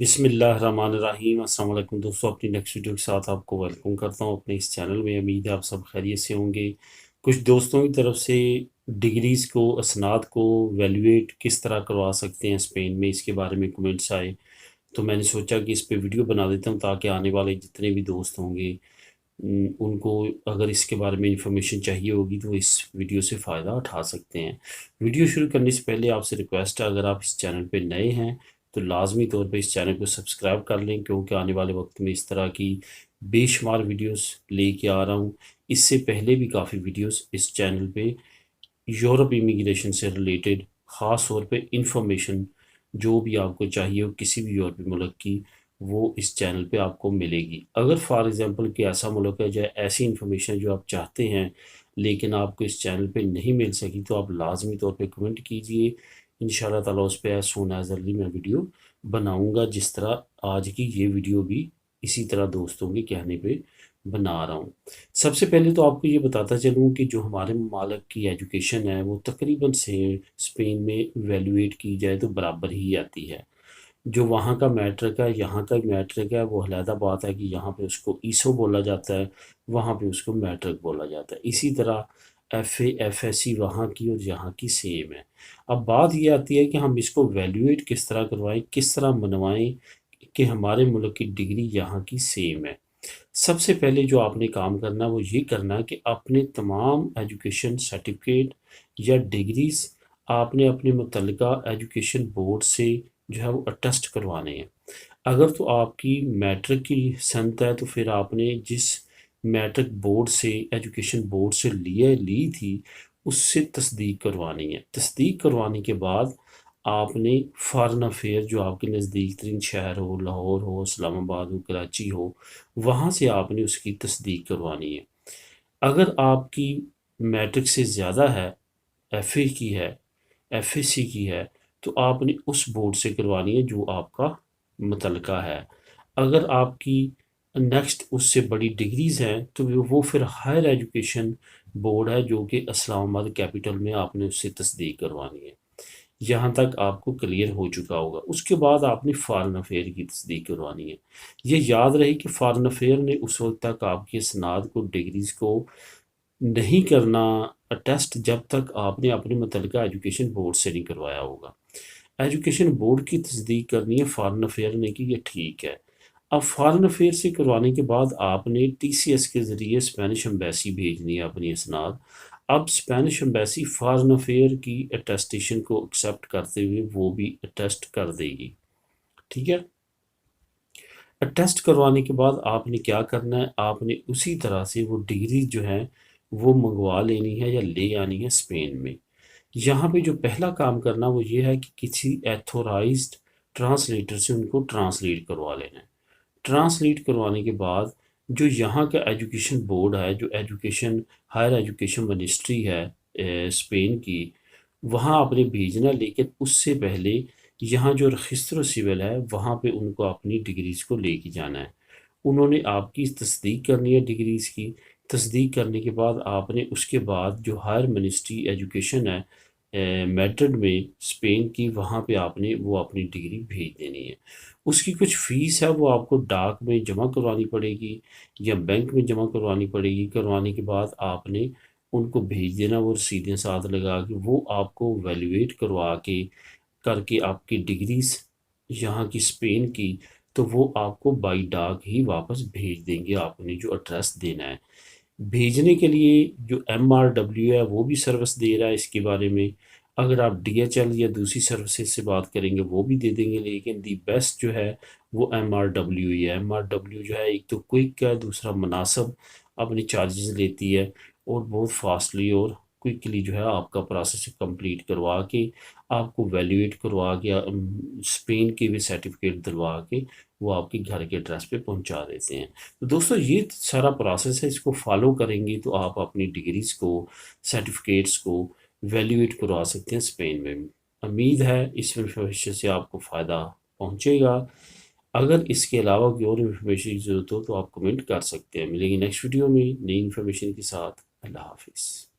بسم اللہ الرحمن الرحیم۔ السلام علیکم دوستوں، اپنی نیکسٹ ویڈیو کے ساتھ آپ کو ویلکم کرتا ہوں اپنے اس چینل میں۔ امید ہے آپ سب خیریت سے ہوں گے۔ کچھ دوستوں کی طرف سے ڈگریز کو، اسناد کو ویلیویٹ کس طرح کروا سکتے ہیں اسپین میں، اس کے بارے میں کمنٹس آئے، تو میں نے سوچا کہ اس پہ ویڈیو بنا دیتا ہوں تاکہ آنے والے جتنے بھی دوست ہوں گے ان کو اگر اس کے بارے میں انفارمیشن چاہیے ہوگی تو اس ویڈیو سے فائدہ اٹھا سکتے ہیں۔ ویڈیو شروع کرنے سے پہلے آپ سے ریکویسٹ ہے، اگر آپ اس چینل پہ نئے ہیں تو لازمی طور پہ اس چینل کو سبسکرائب کر لیں، کیونکہ آنے والے وقت میں اس طرح کی بے شمار ویڈیوز لے کے آ رہا ہوں۔ اس سے پہلے بھی کافی ویڈیوز اس چینل پہ یورپ امیگریشن سے ریلیٹڈ، خاص طور پہ انفارمیشن جو بھی آپ کو چاہیے ہو کسی بھی یورپی ملک کی، وہ اس چینل پہ آپ کو ملے گی۔ اگر فار ایگزامپل کہ ایسا ملک ہے جو ایسی انفارمیشن جو آپ چاہتے ہیں لیکن آپ کو اس چینل پہ نہیں مل سکی، تو آپ لازمی طور پہ کمنٹ کیجئے، انشاءاللہ تعالیٰ اس پہ سون ایز ارلی میں ویڈیو بناؤں گا، جس طرح آج کی یہ ویڈیو بھی اسی طرح دوستوں کے کہنے پہ بنا رہا ہوں۔ سب سے پہلے تو آپ کو یہ بتاتا چلوں کہ جو ہمارے ممالک کی ایجوکیشن ہے وہ تقریباً سے اسپین میں ویلیویٹ کی جائے تو برابر ہی آتی ہے۔ جو وہاں کا میٹرک ہے، یہاں کا میٹرک ہے، وہ علیحدہ بات ہے کہ یہاں پہ اس کو ایسو بولا جاتا ہے، وہاں پہ اس کو میٹرک بولا جاتا ہے۔ اسی طرح F A F S C وہاں کی اور یہاں کی سیم ہے۔ اب بات یہ آتی ہے کہ ہم اس کو ویلیویٹ کس طرح کروائیں، کس طرح منوائیں کہ ہمارے ملک کی ڈگری یہاں کی سیم ہے۔ سب سے پہلے جو آپ نے کام کرنا وہ یہ کرنا کہ اپنے تمام ایجوکیشن سرٹیفکیٹ یا ڈگریز آپ نے اپنے متعلقہ ایجوکیشن بورڈ سے جو ہے وہ اٹیسٹ کروانے ہیں۔ اگر تو آپ کی میٹرک کی سنت ہے تو پھر آپ نے جس میٹرک بورڈ سے، ایجوکیشن بورڈ سے لی تھی، اس سے تصدیق کروانی ہے۔ تصدیق کروانے کے بعد آپ نے فارن افیئر جو آپ کے نزدیک ترین شہر ہو، لاہور ہو، اسلام آباد ہو، کراچی ہو، وہاں سے آپ نے اس کی تصدیق کروانی ہے۔ اگر آپ کی میٹرک سے زیادہ ہے، ایف اے کی ہے، ایف اے سی کی ہے، تو آپ نے اس بورڈ سے کروانی ہے جو آپ کا متعلقہ ہے۔ اگر آپ کی نیکسٹ اس سے بڑی ڈگریز ہیں تو وہ پھر ہائر ایجوکیشن بورڈ ہے جو کہ اسلام آباد کیپٹل میں آپ نے اس سے تصدیق کروانی ہے۔ یہاں تک آپ کو کلیئر ہو چکا ہوگا۔ اس کے بعد آپ نے فارن افیئر کی تصدیق کروانی ہے۔ یہ یاد رہے کہ فارن افیئر نے اس وقت تک آپ کی اسناد کو، ڈگریز کو نہیں کرنا ٹیسٹ جب تک آپ نے اپنے متعلقہ ایجوکیشن بورڈ سے نہیں کروایا ہوگا۔ ایجوکیشن بورڈ کی تصدیق کرنی ہے فارن افیئر نے کہ یہ ٹھیک ہے۔ اب فارن افیئر سے کروانے کے بعد آپ نے ٹی سی ایس کے ذریعے اسپینش امبیسی بھیجنی ہے اپنی اسناد۔ اب اسپینش امبیسی فارن افیئر کی اٹیسٹیشن کو ایکسیپٹ کرتے ہوئے وہ بھی اٹیسٹ کر دے گی، ٹھیک ہے۔ اٹیسٹ کروانے کے بعد آپ نے کیا کرنا ہے، آپ نے اسی طرح سے وہ ڈگری جو ہے وہ منگوا لینی ہے یا لے آنی ہے اسپین میں۔ یہاں پہ جو پہلا کام کرنا وہ یہ ہے کہ کسی ایتھورائزڈ ٹرانسلیٹر سے ان کو ٹرانسلیٹ کروا لینا ہے۔ ٹرانسلیٹ کروانے کے بعد جو یہاں کا ایجوکیشن بورڈ ہے، جو ایجوکیشن، ہائر ایجوکیشن منسٹری ہے اسپین کی، وہاں آپ نے بھیجنا، لیکن اس سے پہلے یہاں جو رجسٹر سول ہے وہاں پہ ان کو اپنی ڈگریز کو لے کے جانا ہے۔ انہوں نے آپ کی تصدیق کرنی ہے ڈگریز کی۔ تصدیق کرنے کے بعد آپ نے اس کے بعد جو ہائر منسٹری ایجوکیشن ہے میڈرڈ میں اسپین کی، وہاں پہ آپ نے وہ اپنی ڈگری بھیج دینی ہے۔ اس کی کچھ فیس ہے وہ آپ کو ڈاک میں جمع کروانی پڑے گی یا بینک میں جمع کروانی پڑے گی۔ کروانے کے بعد آپ نے ان کو بھیج دینا، وہ رسیدیں ساتھ لگا کے، وہ آپ کو ویلیویٹ کروا کے کر کے آپ کی ڈگریز یہاں کی اسپین کی، تو وہ آپ کو بائی ڈاک ہی واپس بھیج دیں گے۔ آپ نے جو ایڈریس دینا ہے بھیجنے کے لیے، جو ایم آر ڈبلیو ہے وہ بھی سروس دے رہا ہے اس کے بارے میں۔ اگر آپ ڈی ایچ ایل یا دوسری سروسز سے بات کریں گے وہ بھی دے دیں گے، لیکن دی بیسٹ جو ہے وہ ایم آر ڈبلیو ہی ہے۔ ایم آر ڈبلیو جو ہے ایک تو کوئک ہے، دوسرا مناسب اپنی چارجز لیتی ہے، اور بہت فاسٹلی اور کوئکلی جو ہے آپ کا پروسیس کمپلیٹ کروا کے آپ کو ویلیویٹ کروا کے اسپین کے بھی سرٹیفکیٹ دلوا کے وہ آپ کے گھر کے ایڈریس پہ پہنچا دیتے ہیں۔ تو دوستو یہ سارا پروسیس ہے، اس کو فالو کریں گے تو آپ اپنی ڈگریز کو، سرٹیفکیٹس کو ویلیویٹ کروا سکتے ہیں اسپین میں۔ امید ہے اس انفارمیشن سے آپ کو فائدہ پہنچے گا۔ اگر اس کے علاوہ کوئی اور انفارمیشن کی ضرورت ہو تو آپ کمنٹ کر سکتے ہیں۔ ملیں گے نیکسٹ ویڈیو میں نئی انفارمیشن کے ساتھ۔ اللہ حافظ۔